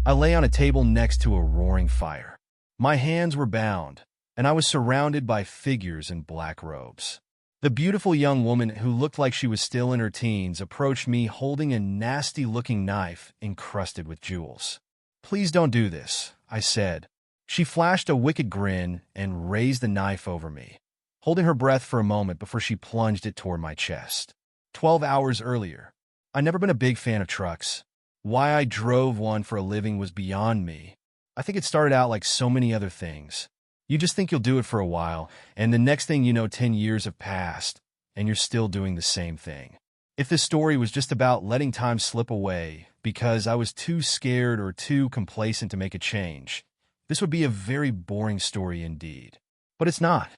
I lay on a table next to a roaring fire. My hands were bound, and I was surrounded by figures in black robes. The beautiful young woman who looked like she was still in her teens approached me holding a nasty-looking knife encrusted with jewels. "Please don't do this," I said. She flashed a wicked grin and raised the knife over me, holding her breath for a moment before she plunged it toward my chest. 12 hours earlier, I'd never been a big fan of trucks. Why I drove one for a living was beyond me. I think it started out like so many other things. You just think you'll do it for a while, and the next thing you know, 10 years have passed, and you're still doing the same thing. If this story was just about letting time slip away because I was too scared or too complacent to make a change, this would be a very boring story indeed. But it's not.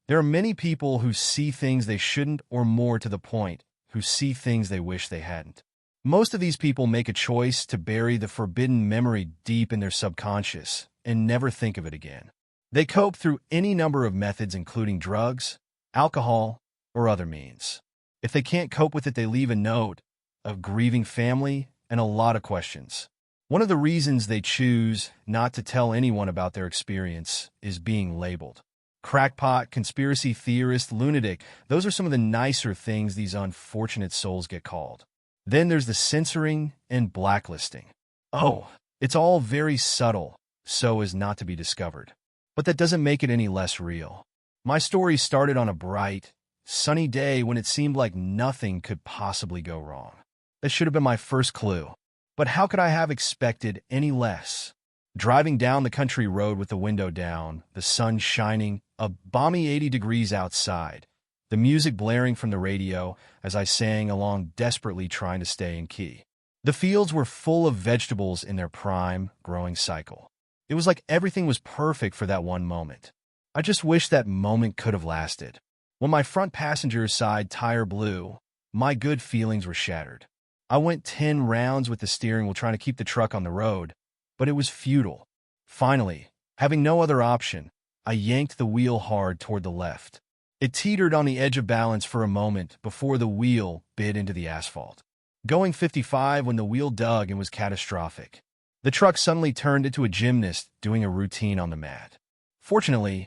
There are many people who see things they shouldn't, or more to the point, who see things they wish they hadn't. Most of these people make a choice to bury the forbidden memory deep in their subconscious and never think of it again. They cope through any number of methods, including drugs, alcohol, or other means. If they can't cope with it, they leave a note, a grieving family, and a lot of questions. One of the reasons they choose not to tell anyone about their experience is being labeled. Crackpot, conspiracy theorist, lunatic, those are some of the nicer things these unfortunate souls get called. Then there's the censoring and blacklisting. Oh, it's all very subtle, so as not to be discovered. But that doesn't make it any less real. My story started on a bright, sunny day when it seemed like nothing could possibly go wrong. That should have been my first clue. But how could I have expected any less? Driving down the country road with the window down, the sun shining, a balmy 80 degrees outside, the music blaring from the radio as I sang along, desperately trying to stay in key. The fields were full of vegetables in their prime, growing cycle. It was like everything was perfect for that one moment. I just wish that moment could have lasted. When my front passenger's side tire blew, my good feelings were shattered. I went 10 rounds with the steering wheel trying to keep the truck on the road, but it was futile. Finally, having no other option, I yanked the wheel hard toward the left. It teetered on the edge of balance for a moment before the wheel bit into the asphalt. Going 55 when the wheel dug and was catastrophic. The truck suddenly turned into a gymnast doing a routine on the mat. Fortunately,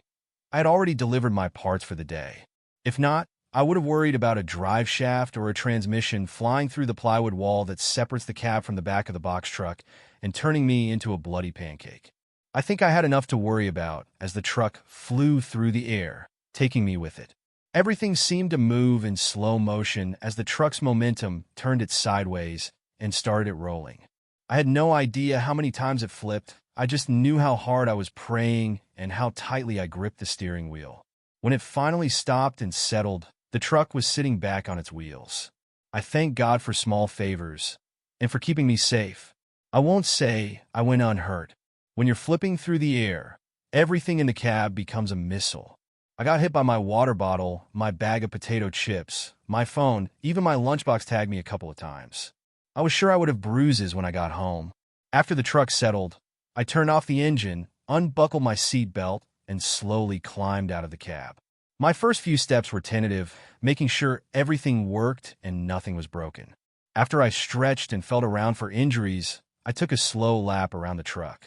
I had already delivered my parts for the day. If not, I would have worried about a drive shaft or a transmission flying through the plywood wall that separates the cab from the back of the box truck and turning me into a bloody pancake. I think I had enough to worry about as the truck flew through the air, taking me with it. Everything seemed to move in slow motion as the truck's momentum turned it sideways and started it rolling. I had no idea how many times it flipped. I just knew how hard I was praying and how tightly I gripped the steering wheel. When it finally stopped and settled, the truck was sitting back on its wheels. I thank God for small favors and for keeping me safe. I won't say I went unhurt. When you're flipping through the air, everything in the cab becomes a missile. I got hit by my water bottle, my bag of potato chips, my phone, even my lunchbox tagged me a couple of times. I was sure I would have bruises when I got home. After the truck settled, I turned off the engine, unbuckled my seat belt, and slowly climbed out of the cab. My first few steps were tentative, making sure everything worked and nothing was broken. After I stretched and felt around for injuries, I took a slow lap around the truck.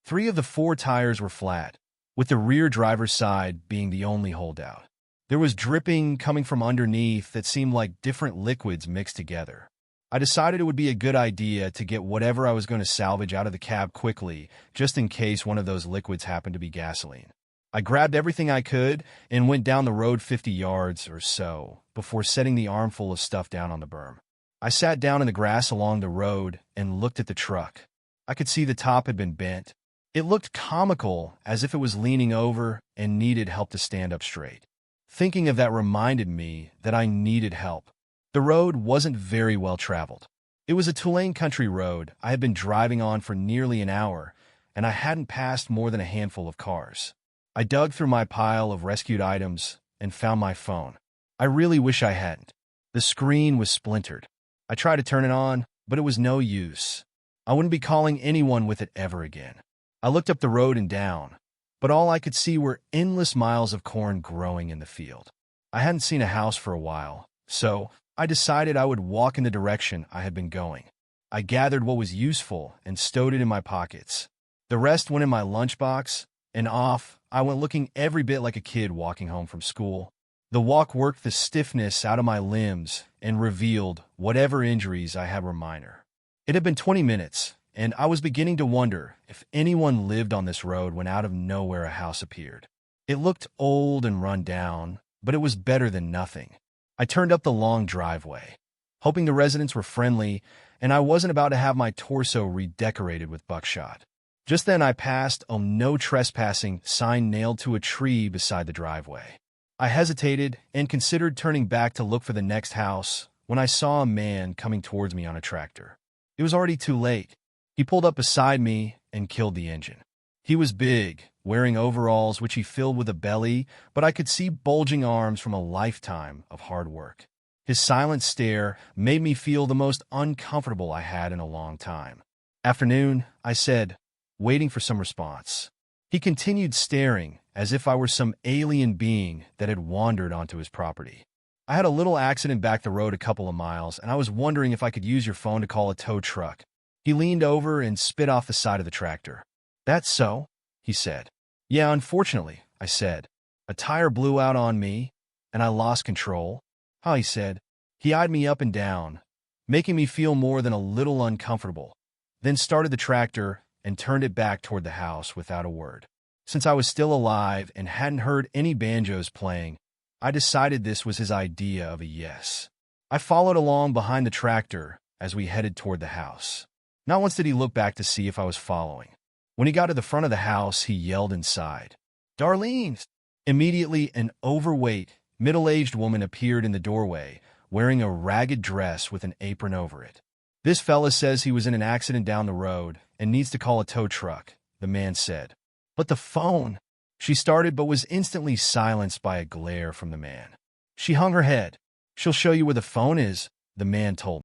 3 of the 4 tires were flat, with the rear driver's side being the only holdout. There was dripping coming from underneath that seemed like different liquids mixed together. I decided it would be a good idea to get whatever I was going to salvage out of the cab quickly, just in case one of those liquids happened to be gasoline. I grabbed everything I could and went down the road 50 yards or so before setting the armful of stuff down on the berm. I sat down in the grass along the road and looked at the truck. I could see the top had been bent. It looked comical, as if it was leaning over and needed help to stand up straight. Thinking of that reminded me that I needed help. The road wasn't very well traveled. It was a 2-lane country road I had been driving on for nearly an hour, and I hadn't passed more than a handful of cars. I dug through my pile of rescued items and found my phone. I really wish I hadn't. The screen was splintered. I tried to turn it on, but it was no use. I wouldn't be calling anyone with it ever again. I looked up the road and down, but all I could see were endless miles of corn growing in the field. I hadn't seen a house for a while, so I decided I would walk in the direction I had been going. I gathered what was useful and stowed it in my pockets. The rest went in my lunchbox, and off I went looking every bit like a kid walking home from school. The walk worked the stiffness out of my limbs and revealed whatever injuries I had were minor. It had been 20 minutes, and I was beginning to wonder if anyone lived on this road when out of nowhere a house appeared. It looked old and run down, but it was better than nothing. I turned up the long driveway, hoping the residents were friendly and I wasn't about to have my torso redecorated with buckshot. Just then I passed a "No Trespassing" sign nailed to a tree beside the driveway. I hesitated and considered turning back to look for the next house when I saw a man coming towards me on a tractor. It was already too late. He pulled up beside me and killed the engine. He was big, wearing overalls which he filled with a belly, but I could see bulging arms from a lifetime of hard work. His silent stare made me feel the most uncomfortable I had in a long time. "Afternoon," I said, waiting for some response. He continued staring as if I were some alien being that had wandered onto his property. "I had a little accident back the road a couple of miles, and I was wondering if I could use your phone to call a tow truck." He leaned over and spit off the side of the tractor. "That's so?" he said. "Yeah, unfortunately," I said. "A tire blew out on me, and I lost control." "Huh," he said. He eyed me up and down, making me feel more than a little uncomfortable, then started the tractor and turned it back toward the house without a word. Since I was still alive and hadn't heard any banjos playing, I decided this was his idea of a yes. I followed along behind the tractor as we headed toward the house. Not once did he look back to see if I was following. When he got to the front of the house, he yelled inside, "Darlene!" Immediately, an overweight, middle-aged woman appeared in the doorway, wearing a ragged dress with an apron over it. "This fella says he was in an accident down the road and needs to call a tow truck," the man said. "But the phone," she started but was instantly silenced by a glare from the man. She hung her head. "She'll show you where the phone is," the man told me.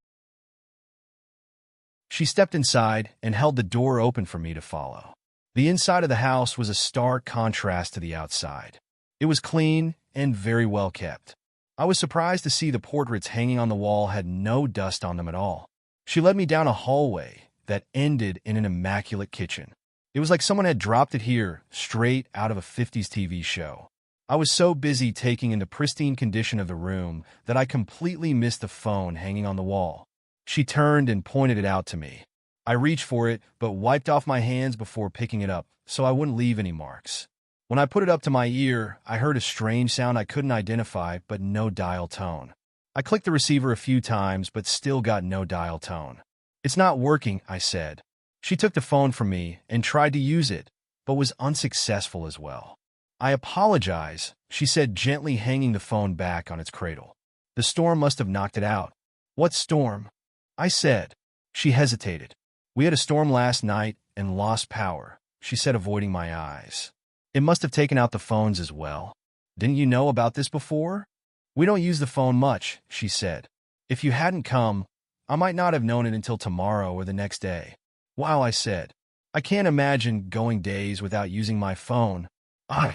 She stepped inside and held the door open for me to follow. The inside of the house was a stark contrast to the outside. It was clean and very well kept. I was surprised to see the portraits hanging on the wall had no dust on them at all. She led me down a hallway that ended in an immaculate kitchen. It was like someone had dropped it here, straight out of a 50s TV show. I was so busy taking in the pristine condition of the room that I completely missed the phone hanging on the wall. She turned and pointed it out to me. I reached for it, but wiped off my hands before picking it up, so I wouldn't leave any marks. When I put it up to my ear, I heard a strange sound I couldn't identify, but no dial tone. I clicked the receiver a few times, but still got no dial tone. "It's not working," I said. She took the phone from me and tried to use it, but was unsuccessful as well. "I apologize," she said, gently hanging the phone back on its cradle. "The storm must have knocked it out." "What storm?" I said. She hesitated. "We had a storm last night and lost power," she said, avoiding my eyes. "It must have taken out the phones as well." "Didn't you know about this before?" "We don't use the phone much," she said. "If you hadn't come, I might not have known it until tomorrow or the next day." "Wow," I said. "I can't imagine going days without using my phone." I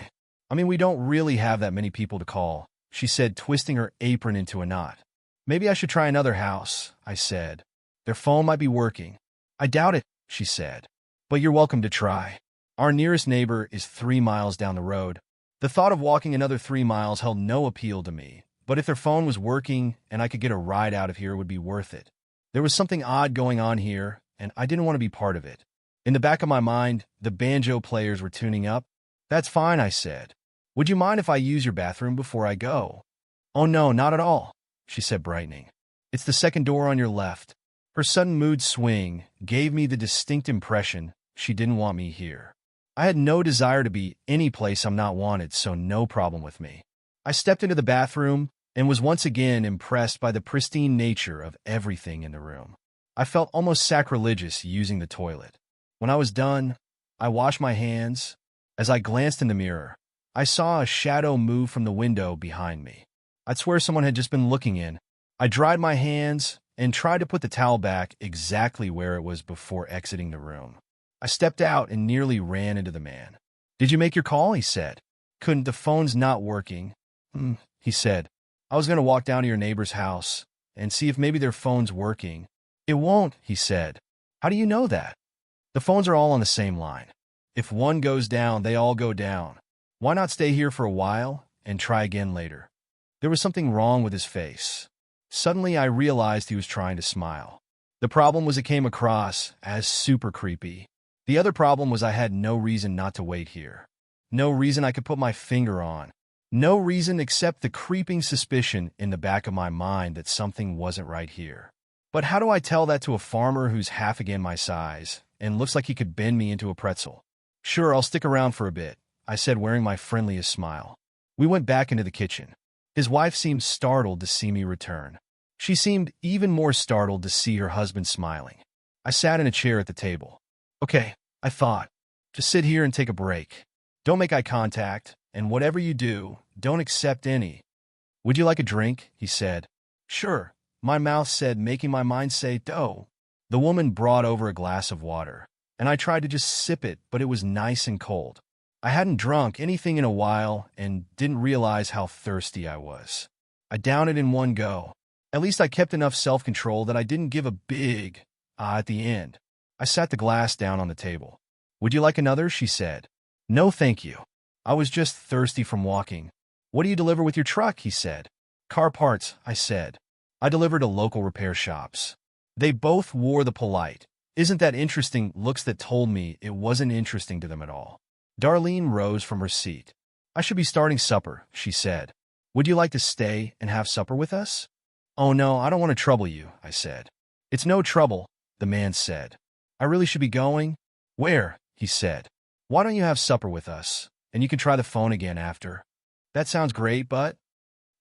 mean, we don't really have that many people to call," she said, twisting her apron into a knot. "Maybe I should try another house," I said. "Their phone might be working." "I doubt it," she said. "But you're welcome to try. Our nearest neighbor is 3 miles down the road." The thought of walking another 3 miles held no appeal to me, but if their phone was working and I could get a ride out of here, it would be worth it. There was something odd going on here, and I didn't want to be part of it. In the back of my mind, the banjo players were tuning up. "That's fine," I said. "Would you mind if I use your bathroom before I go?" "Oh no, not at all," she said, brightening. "It's the second door on your left." Her sudden mood swing gave me the distinct impression she didn't want me here. I had no desire to be any place I'm not wanted, so no problem with me. I stepped into the bathroom and was once again impressed by the pristine nature of everything in the room. I felt almost sacrilegious using the toilet. When I was done, I washed my hands. As I glanced in the mirror, I saw a shadow move from the window behind me. I'd swear someone had just been looking in. I dried my hands and tried to put the towel back exactly where it was before exiting the room. I stepped out and nearly ran into the man. "Did you make your call?" he said. "Couldn't, the phone's not working." He said. "I was going to walk down to your neighbor's house and see if maybe their phone's working." It won't, he said. How do you know that? The phones are all on the same line. If one goes down, they all go down. Why not stay here for a while and try again later? There was something wrong with his face. Suddenly, I realized he was trying to smile. The problem was it came across as super creepy. The other problem was I had no reason not to wait here. No reason I could put my finger on. No reason except the creeping suspicion in the back of my mind that something wasn't right here. But how do I tell that to a farmer who's half again my size and looks like he could bend me into a pretzel? Sure, I'll stick around for a bit, I said, wearing my friendliest smile. We went back into the kitchen. His wife seemed startled to see me return. She seemed even more startled to see her husband smiling. I sat in a chair at the table. Okay, I thought. Just sit here and take a break. Don't make eye contact, and whatever you do, don't accept any. Would you like a drink? He said. Sure, my mouth said, making my mind say, dough. The woman brought over a glass of water, and I tried to just sip it, but it was nice and cold. I hadn't drunk anything in a while and didn't realize how thirsty I was. I downed it in one go. At least I kept enough self-control that I didn't give a big at the end. I sat the glass down on the table. Would you like another? She said. No, thank you. I was just thirsty from walking. What do you deliver with your truck? He said. Car parts, I said. I deliver to local repair shops. They both wore the polite, isn't that interesting looks that told me it wasn't interesting to them at all. Darlene rose from her seat. I should be starting supper, she said. Would you like to stay and have supper with us? Oh no, I don't want to trouble you, I said. It's no trouble, the man said. I really should be going? Where? He said. Why don't you have supper with us, and you can try the phone again after? That sounds great, but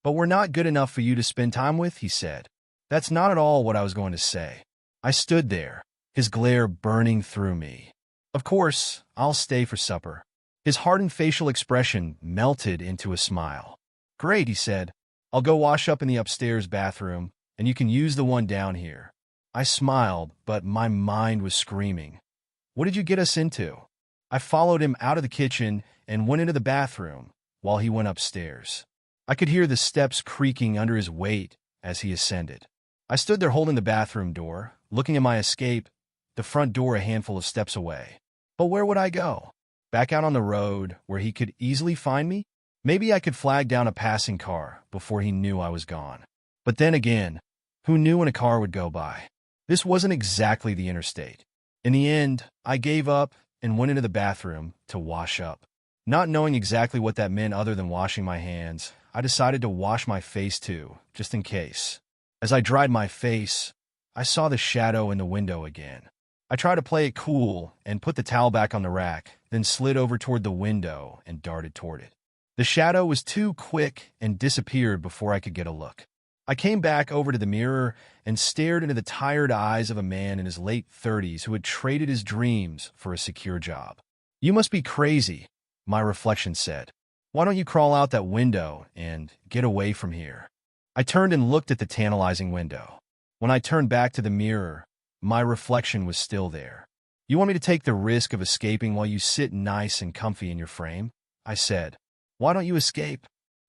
we're not good enough for you to spend time with, he said. That's not at all what I was going to say. I stood there, his glare burning through me. Of course, I'll stay for supper. His hardened facial expression melted into a smile. Great, he said. I'll go wash up in the upstairs bathroom, and you can use the one down here. I smiled, but my mind was screaming. What did you get us into? I followed him out of the kitchen and went into the bathroom while he went upstairs. I could hear the steps creaking under his weight as he ascended. I stood there holding the bathroom door, looking at my escape, the front door a handful of steps away. But where would I go? Back out on the road where he could easily find me? Maybe I could flag down a passing car before he knew I was gone. But then again, who knew when a car would go by? This wasn't exactly the interstate. In the end, I gave up and went into the bathroom to wash up. Not knowing exactly what that meant other than washing my hands, I decided to wash my face too, just in case. As I dried my face, I saw the shadow in the window again. I tried to play it cool and put the towel back on the rack, then slid over toward the window and darted toward it. The shadow was too quick and disappeared before I could get a look. I came back over to the mirror and stared into the tired eyes of a man in his late 30s who had traded his dreams for a secure job. You must be crazy, my reflection said. Why don't you crawl out that window and get away from here? I turned and looked at the tantalizing window. When I turned back to the mirror, my reflection was still there. You want me to take the risk of escaping while you sit nice and comfy in your frame? I said. Why don't you escape?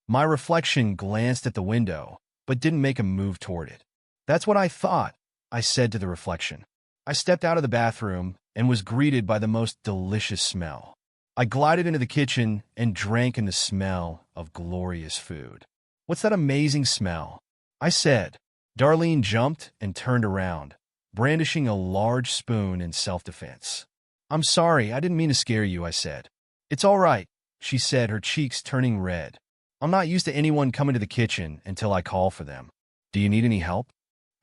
My reflection glanced at the window, but didn't make a move toward it. That's what I thought, I said to the reflection. I stepped out of the bathroom and was greeted by the most delicious smell. I glided into the kitchen and drank in the smell of glorious food. What's that amazing smell? I said. Darlene jumped and turned around, brandishing a large spoon in self-defense. I'm sorry, I didn't mean to scare you, I said. It's all right, she said, her cheeks turning red. I'm not used to anyone coming to the kitchen until I call for them. Do you need any help?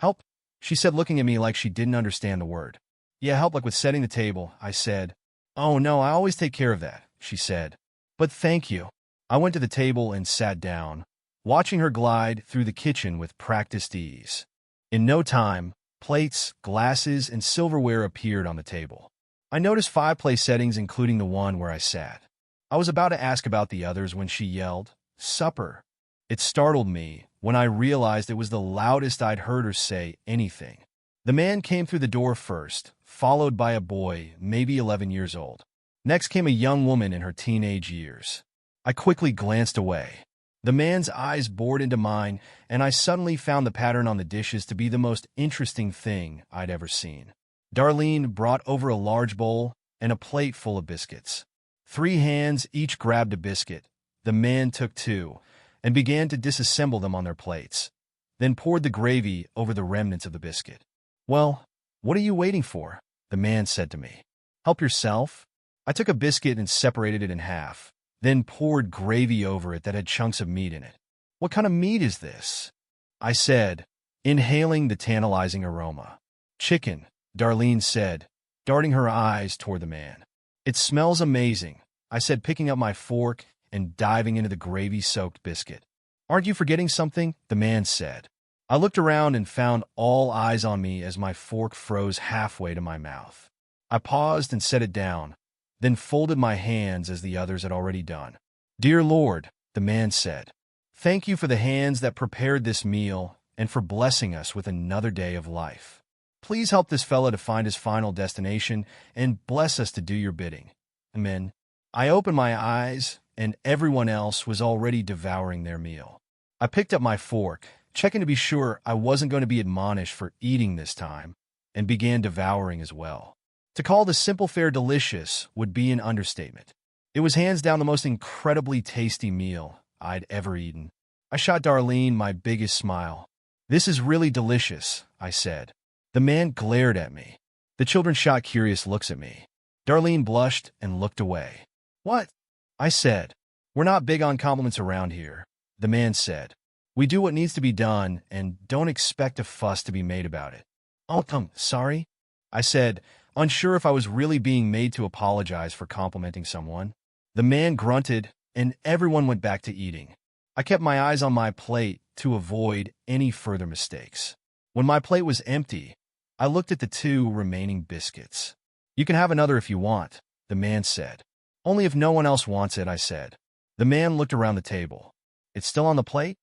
Help? She said, looking at me like she didn't understand the word. Yeah, help like with setting the table, I said. Oh no, I always take care of that, she said. But thank you. I went to the table and sat down, watching her glide through the kitchen with practiced ease. In no time, plates, glasses, and silverware appeared on the table. I noticed 5 place settings, including the one where I sat. I was about to ask about the others when she yelled, "Supper." It startled me when I realized it was the loudest I'd heard her say anything. The man came through the door first, followed by a boy, maybe 11 years old. Next came a young woman in her teenage years. I quickly glanced away. The man's eyes bored into mine, and I suddenly found the pattern on the dishes to be the most interesting thing I'd ever seen. Darlene brought over a large bowl and a plate full of biscuits. 3 hands each grabbed a biscuit. The man took 2 and began to disassemble them on their plates, then poured the gravy over the remnants of the biscuit. "Well, what are you waiting for?" the man said to me. "Help yourself." I took a biscuit and separated it in half, then poured gravy over it that had chunks of meat in it. "What kind of meat is this?" I said, inhaling the tantalizing aroma. "Chicken," Darlene said, darting her eyes toward the man. "It smells amazing," I said, picking up my fork and diving into the gravy-soaked biscuit. "Aren't you forgetting something?" the man said. I looked around and found all eyes on me as my fork froze halfway to my mouth. I paused and set it down, then folded my hands as the others had already done. "Dear Lord," the man said, "thank you for the hands that prepared this meal and for blessing us with another day of life. Please help this fella to find his final destination and bless us to do your bidding. Amen." I opened my eyes, and everyone else was already devouring their meal. I picked up my fork, checking to be sure I wasn't going to be admonished for eating this time, and began devouring as well. To call the simple fare delicious would be an understatement. It was hands down the most incredibly tasty meal I'd ever eaten. I shot Darlene my biggest smile. "This is really delicious," I said. The man glared at me. The children shot curious looks at me. Darlene blushed and looked away. "What?" I said. "We're not big on compliments around here," the man said. "We do what needs to be done and don't expect a fuss to be made about it." "Oh, sorry," I said, unsure if I was really being made to apologize for complimenting someone. The man grunted, and everyone went back to eating. I kept my eyes on my plate to avoid any further mistakes. When my plate was empty, I looked at the 2 remaining biscuits. "You can have another if you want," the man said. "Only if no one else wants it," I said. The man looked around the table. "It's still on the plate,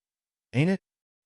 ain't it?"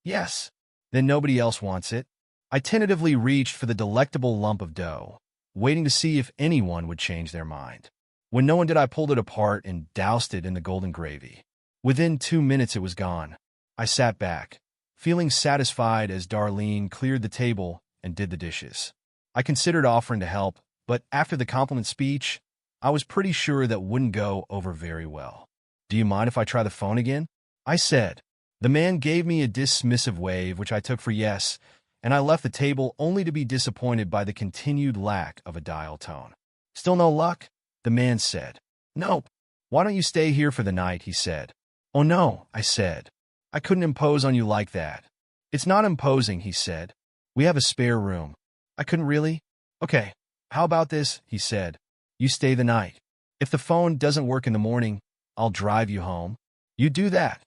"Yes." "Then nobody else wants it." I tentatively reached for the delectable lump of dough, waiting to see if anyone would change their mind. When no one did, I pulled it apart and doused it in the golden gravy. Within 2 minutes it was gone. I sat back, feeling satisfied as Darlene cleared the table and did the dishes. I considered offering to help, but after the compliment speech, I was pretty sure that wouldn't go over very well. "Do you mind if I try the phone again?" I said. The man gave me a dismissive wave, which I took for yes, and I left the table only to be disappointed by the continued lack of a dial tone. "Still no luck?" the man said. "Nope." "Why don't you stay here for the night?" he said. "Oh no," I said. "I couldn't impose on you like that." "It's not imposing," he said. "We have a spare room." "I couldn't really?" "Okay, how about this?" he said. "You stay the night. If the phone doesn't work in the morning, I'll drive you home. You do that."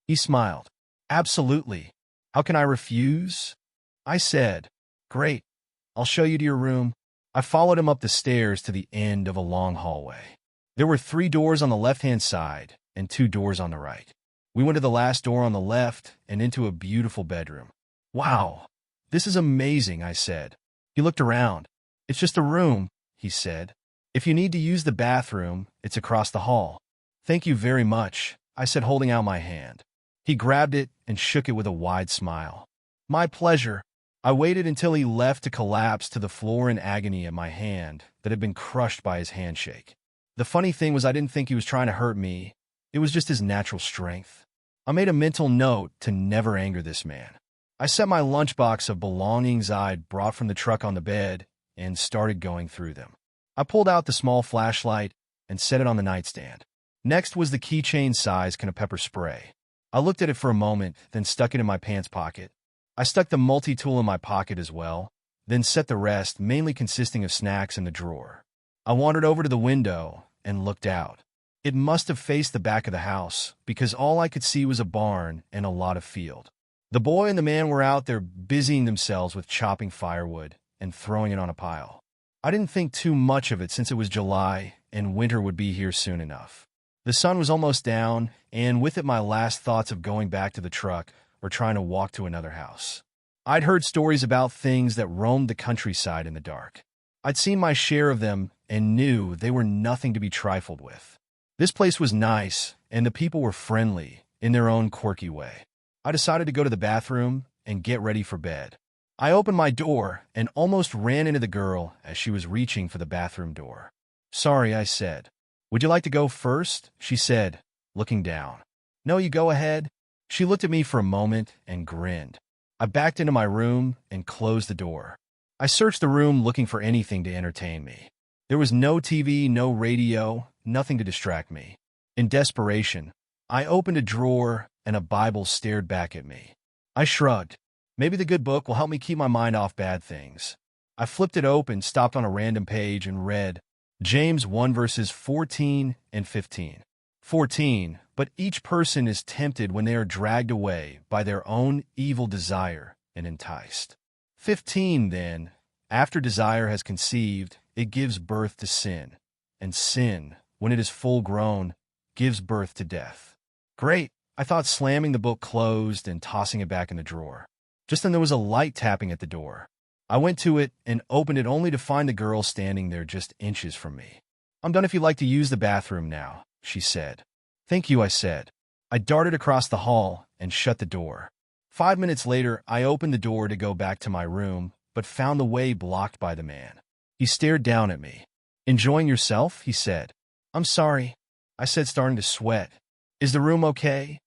He smiled. "Absolutely. How can I refuse?" I said. "Great. I'll show you to your room." I followed him up the stairs to the end of a long hallway. There were 3 doors on the left-hand side and 2 doors on the right. We went to the last door on the left and into a beautiful bedroom. "Wow, this is amazing," I said. He looked around. "It's just a room," he said. "If you need to use the bathroom, it's across the hall." "Thank you very much," I said, holding out my hand. He grabbed it and shook it with a wide smile. "My pleasure." I waited until he left to collapse to the floor in agony at my hand that had been crushed by his handshake. The funny thing was I didn't think he was trying to hurt me. It was just his natural strength. I made a mental note to never anger this man. I set my lunchbox of belongings I'd brought from the truck on the bed and started going through them. I pulled out the small flashlight and set it on the nightstand. Next was the keychain-size can of pepper spray. I looked at it for a moment, then stuck it in my pants pocket. I stuck the multi-tool in my pocket as well, then set the rest, mainly consisting of snacks, in the drawer. I wandered over to the window and looked out. It must have faced the back of the house, because all I could see was a barn and a lot of field. The boy and the man were out there busying themselves with chopping firewood and throwing it on a pile. I didn't think too much of it since it was July and winter would be here soon enough. The sun was almost down, and with it my last thoughts of going back to the truck or trying to walk to another house. I'd heard stories about things that roamed the countryside in the dark. I'd seen my share of them and knew they were nothing to be trifled with. This place was nice, and the people were friendly, in their own quirky way. I decided to go to the bathroom and get ready for bed. I opened my door and almost ran into the girl as she was reaching for the bathroom door. "Sorry," I said. "Would you like to go first?" she said, looking down. "No, you go ahead." She looked at me for a moment and grinned. I backed into my room and closed the door. I searched the room looking for anything to entertain me. There was no TV, no radio, nothing to distract me. In desperation, I opened a drawer and a Bible stared back at me. I shrugged. Maybe the good book will help me keep my mind off bad things. I flipped it open, stopped on a random page, and read James 1 verses 14 and 15. 14, but each person is tempted when they are dragged away by their own evil desire and enticed. 15, then, after desire has conceived, it gives birth to sin, and sin, when it is full grown, gives birth to death. Great, I thought, slamming the book closed and tossing it back in the drawer. Just then there was a light tapping at the door. I went to it and opened it only to find the girl standing there just inches from me. "I'm done if you'd like to use the bathroom now," she said. "Thank you," I said. I darted across the hall and shut the door. 5 minutes later, I opened the door to go back to my room, but found the way blocked by the man. He stared down at me. "Enjoying yourself?" he said. "I'm sorry," I said, starting to sweat. "Is the room okay?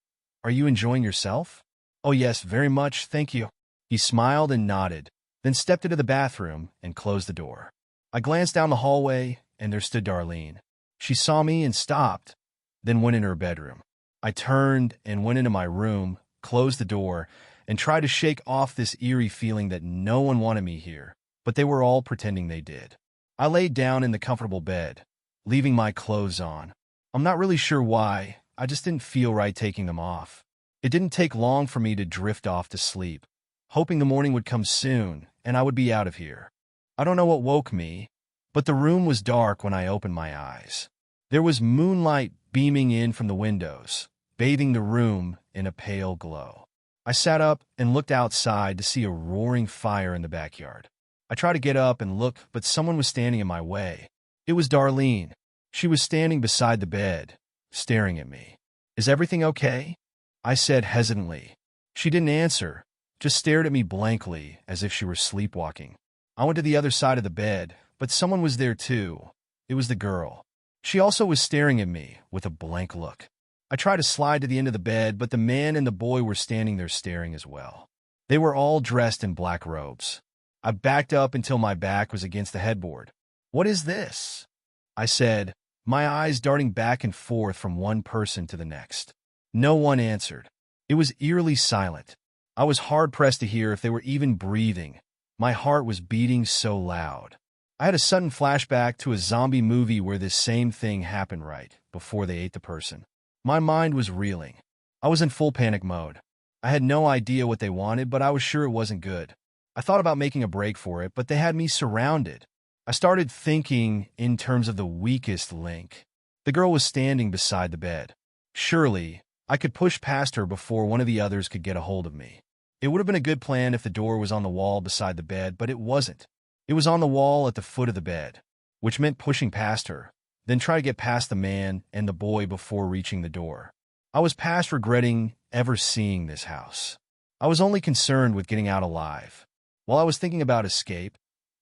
Are you enjoying yourself?" "Oh yes, very much, thank you." He smiled and nodded, then stepped into the bathroom and closed the door. I glanced down the hallway, and there stood Darlene. She saw me and stopped, then went in her bedroom. I turned and went into my room, closed the door, and tried to shake off this eerie feeling that no one wanted me here, but they were all pretending they did. I laid down in the comfortable bed, leaving my clothes on. I'm not really sure why, I just didn't feel right taking them off. It didn't take long for me to drift off to sleep, hoping the morning would come soon and I would be out of here. I don't know what woke me, but the room was dark when I opened my eyes. There was moonlight beaming in from the windows, bathing the room in a pale glow. I sat up and looked outside to see a roaring fire in the backyard. I tried to get up and look, but someone was standing in my way. It was Darlene. She was standing beside the bed, staring at me. "Is everything okay?" I said hesitantly. She didn't answer, just stared at me blankly as if she were sleepwalking. I went to the other side of the bed, but someone was there too. It was the girl. She also was staring at me with a blank look. I tried to slide to the end of the bed, but the man and the boy were standing there staring as well. They were all dressed in black robes. I backed up until my back was against the headboard. "What is this?" I said, my eyes darting back and forth from one person to the next. No one answered. It was eerily silent. I was hard-pressed to hear if they were even breathing. My heart was beating so loud. I had a sudden flashback to a zombie movie where this same thing happened right before they ate the person. My mind was reeling. I was in full panic mode. I had no idea what they wanted, but I was sure it wasn't good. I thought about making a break for it, but they had me surrounded. I started thinking in terms of the weakest link. The girl was standing beside the bed. Surely, I could push past her before one of the others could get a hold of me. It would have been a good plan if the door was on the wall beside the bed, but it wasn't. It was on the wall at the foot of the bed, which meant pushing past her, then try to get past the man and the boy before reaching the door. I was past regretting ever seeing this house. I was only concerned with getting out alive. While I was thinking about escape,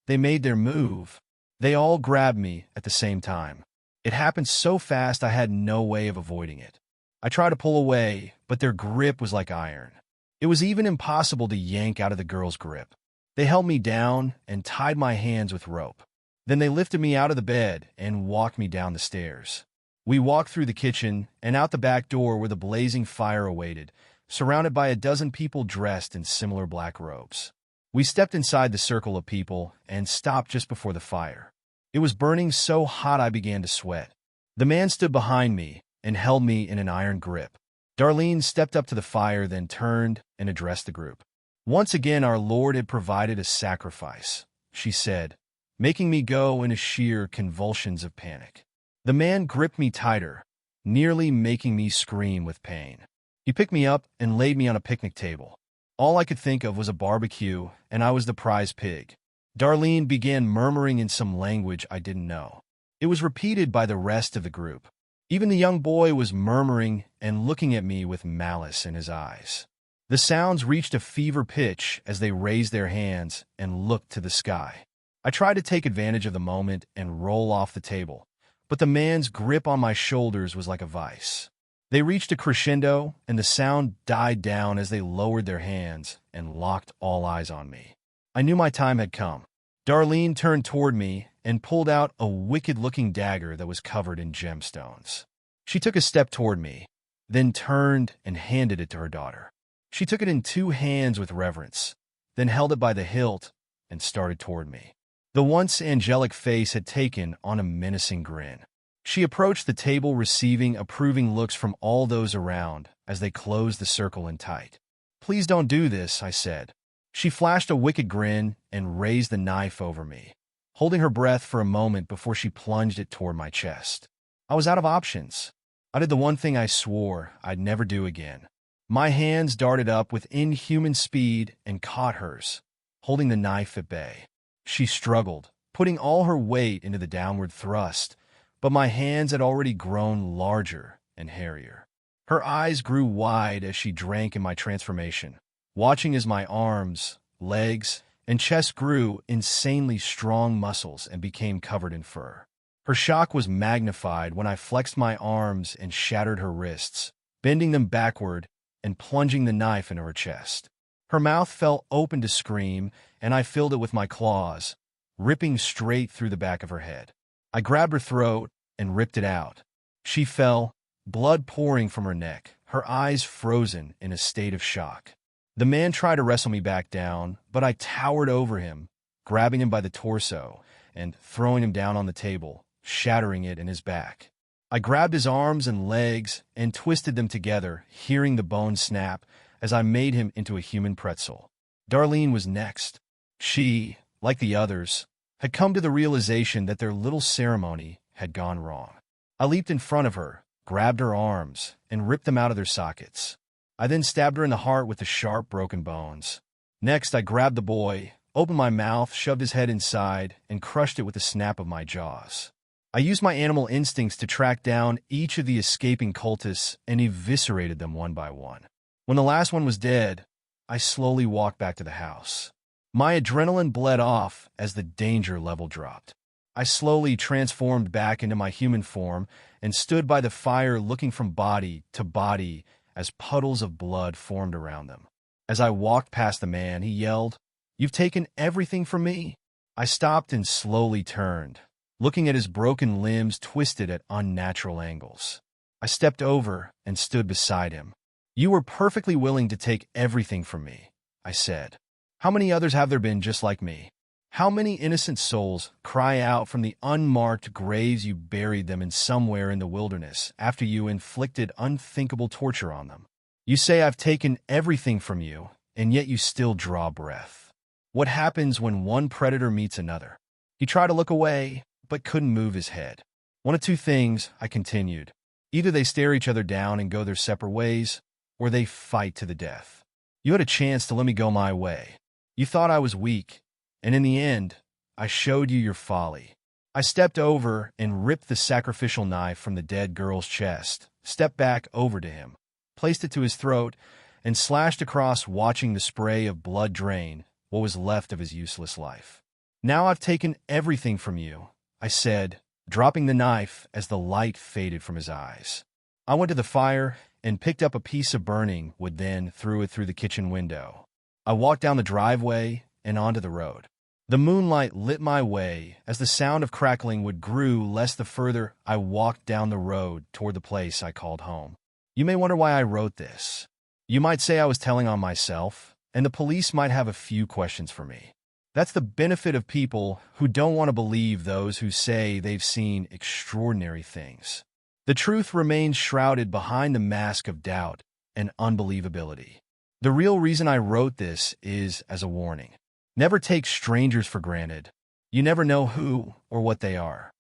they made their move. They all grabbed me at the same time. It happened so fast I had no way of avoiding it. I tried to pull away, but their grip was like iron. It was even impossible to yank out of the girl's grip. They held me down and tied my hands with rope. Then they lifted me out of the bed and walked me down the stairs. We walked through the kitchen and out the back door where the blazing fire awaited, surrounded by a dozen people dressed in similar black robes. We stepped inside the circle of people and stopped just before the fire. It was burning so hot I began to sweat. The man stood behind me and held me in an iron grip. Darlene stepped up to the fire, then turned and addressed the group. "Once again, our Lord had provided a sacrifice," she said, making me go into sheer convulsions of panic. The man gripped me tighter, nearly making me scream with pain. He picked me up and laid me on a picnic table. All I could think of was a barbecue, and I was the prize pig. Darlene began murmuring in some language I didn't know. It was repeated by the rest of the group. Even the young boy was murmuring and looking at me with malice in his eyes. The sounds reached a fever pitch as they raised their hands and looked to the sky. I tried to take advantage of the moment and roll off the table, but the man's grip on my shoulders was like a vice. They reached a crescendo, and the sound died down as they lowered their hands and locked all eyes on me. I knew my time had come. Darlene turned toward me and pulled out a wicked-looking dagger that was covered in gemstones. She took a step toward me, then turned and handed it to her daughter. She took it in two hands with reverence, then held it by the hilt and started toward me. The once angelic face had taken on a menacing grin. She approached the table, receiving approving looks from all those around as they closed the circle in tight. "Please don't do this," I said. She flashed a wicked grin and raised the knife over me, holding her breath for a moment before she plunged it toward my chest. I was out of options. I did the one thing I swore I'd never do again. My hands darted up with inhuman speed and caught hers, holding the knife at bay. She struggled, putting all her weight into the downward thrust, but my hands had already grown larger and hairier. Her eyes grew wide as she drank in my transformation, watching as my arms, legs, and chest grew insanely strong muscles and became covered in fur. Her shock was magnified when I flexed my arms and shattered her wrists, bending them backward and plunging the knife into her chest. Her mouth fell open to scream, and I filled it with my claws, ripping straight through the back of her head. I grabbed her throat and ripped it out. She fell, blood pouring from her neck, her eyes frozen in a state of shock. The man tried to wrestle me back down, but I towered over him, grabbing him by the torso and throwing him down on the table, shattering it in his back. I grabbed his arms and legs and twisted them together, hearing the bones snap as I made him into a human pretzel. Darlene was next. She, like the others, had come to the realization that their little ceremony had gone wrong. I leaped in front of her, grabbed her arms, and ripped them out of their sockets. I then stabbed her in the heart with the sharp, broken bones. Next, I grabbed the boy, opened my mouth, shoved his head inside, and crushed it with a snap of my jaws. I used my animal instincts to track down each of the escaping cultists and eviscerated them one by one. When the last one was dead, I slowly walked back to the house. My adrenaline bled off as the danger level dropped. I slowly transformed back into my human form and stood by the fire looking from body to body as puddles of blood formed around them. As I walked past the man, he yelled, "You've taken everything from me." I stopped and slowly turned, looking at his broken limbs twisted at unnatural angles. I stepped over and stood beside him. "You were perfectly willing to take everything from me," I said. "How many others have there been just like me? How many innocent souls cry out from the unmarked graves you buried them in somewhere in the wilderness after you inflicted unthinkable torture on them? You say I've taken everything from you, and yet you still draw breath. What happens when one predator meets another?" He tried to look away, but couldn't move his head. "One of two things," I continued. "Either they stare each other down and go their separate ways, or they fight to the death. You had a chance to let me go my way. You thought I was weak, and in the end, I showed you your folly." I stepped over and ripped the sacrificial knife from the dead girl's chest, stepped back over to him, placed it to his throat, and slashed across, watching the spray of blood drain what was left of his useless life. "Now I've taken everything from you," I said, dropping the knife as the light faded from his eyes. I went to the fire and picked up a piece of burning wood, then threw it through the kitchen window. I walked down the driveway and onto the road. The moonlight lit my way as the sound of crackling wood grew less the further I walked down the road toward the place I called home. You may wonder why I wrote this. You might say I was telling on myself, and the police might have a few questions for me. That's the benefit of people who don't want to believe those who say they've seen extraordinary things. The truth remains shrouded behind the mask of doubt and unbelievability. The real reason I wrote this is as a warning. Never take strangers for granted. You never know who or what they are.